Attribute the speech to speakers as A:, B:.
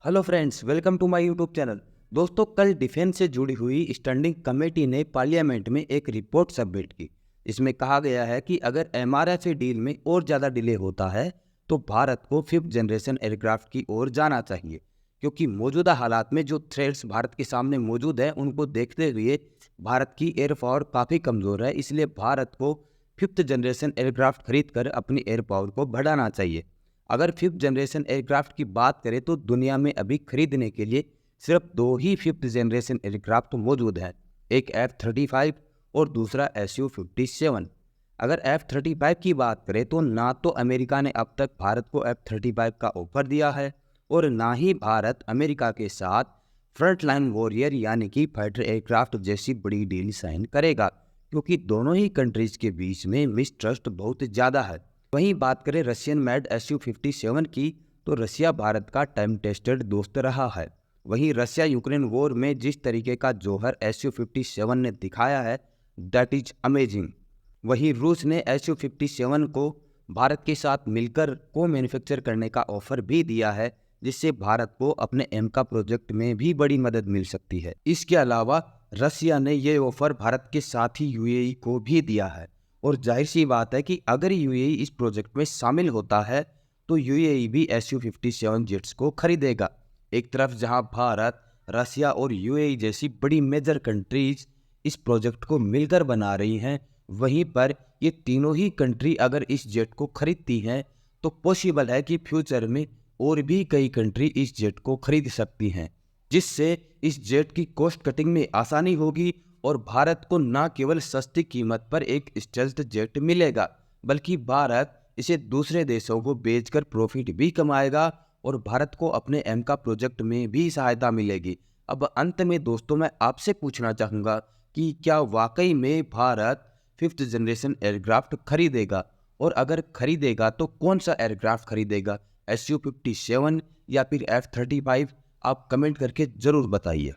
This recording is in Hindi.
A: Hello friends, welcome to my YouTube channel. दोस्तों, कल डिफेंस से जुड़ी हुई स्टैंडिंग कमेटी ने पार्लियामेंट में एक रिपोर्ट सबमिट की। इसमें कहा गया है कि अगर एमआरएफ डील में और ज़्यादा डिले होता है तो भारत को फिफ्थ जनरेशन एयरक्राफ्ट की ओर जाना चाहिए, क्योंकि मौजूदा हालात में जो थ्रेट्स भारत के सामने मौजूद हैं उनको देखते हुए भारत की एयर पावर काफ़ी कमज़ोर है। इसलिए भारत को फिफ्थ जनरेशन एयरक्राफ्ट खरीद कर अपनी एयर पावर को बढ़ाना चाहिए। अगर फिफ्थ जनरेशन एयरक्राफ्ट की बात करें तो दुनिया में अभी खरीदने के लिए सिर्फ दो ही फिफ्थ जनरेशन एयरक्राफ्ट मौजूद हैं, एक F-35 और दूसरा Su-57। अगर F-35 की बात करें तो ना तो अमेरिका ने अब तक भारत को F-35 का ऑफर दिया है और ना ही भारत अमेरिका के साथ फ्रंट लाइन वॉरियर यानी कि फाइटर एयरक्राफ्ट जैसी बड़ी डील साइन करेगा, क्योंकि दोनों ही कंट्रीज के बीच में मिसट्रस्ट बहुत ज़्यादा है। वहीं बात करें रशियन मेड Su-57 की, तो रशिया भारत का टाइम टेस्टेड दोस्त रहा है। वहीं रशिया यूक्रेन वॉर में जिस तरीके का जौहर Su-57 ने दिखाया है, दैट इज अमेजिंग। वहीं रूस ने Su-57 को भारत के साथ मिलकर को मैन्युफैक्चर करने का ऑफर भी दिया है, जिससे भारत को अपने एमका प्रोजेक्ट में भी बड़ी मदद मिल सकती है। इसके अलावा रशिया ने ये ऑफर भारत के साथ ही यूएई को भी दिया है, और जाहिर सी बात है कि अगर यूएई इस प्रोजेक्ट में शामिल होता है तो यूएई भी Su-57 जेट्स को खरीदेगा। एक तरफ जहां भारत, रशिया और यूएई जैसी बड़ी मेजर कंट्रीज इस प्रोजेक्ट को मिलकर बना रही हैं, वहीं पर ये तीनों ही कंट्री अगर इस जेट को खरीदती हैं तो पॉसिबल है कि फ्यूचर में और भी कई कंट्री इस जेट को खरीद सकती हैं, जिससे इस जेट की कॉस्ट कटिंग में आसानी होगी और भारत को न केवल सस्ती कीमत पर एक स्टेल्थ जेट मिलेगा, बल्कि भारत इसे दूसरे देशों को बेचकर प्रॉफिट भी कमाएगा और भारत को अपने एमका प्रोजेक्ट में भी सहायता मिलेगी। अब अंत में दोस्तों, मैं आपसे पूछना चाहूँगा कि क्या वाकई में भारत फिफ्थ जनरेशन एयरक्राफ्ट खरीदेगा, और अगर खरीदेगा तो कौन सा एयरक्राफ्ट खरीदेगा, Su-57 या फिर F-35? आप कमेंट करके ज़रूर बताइए।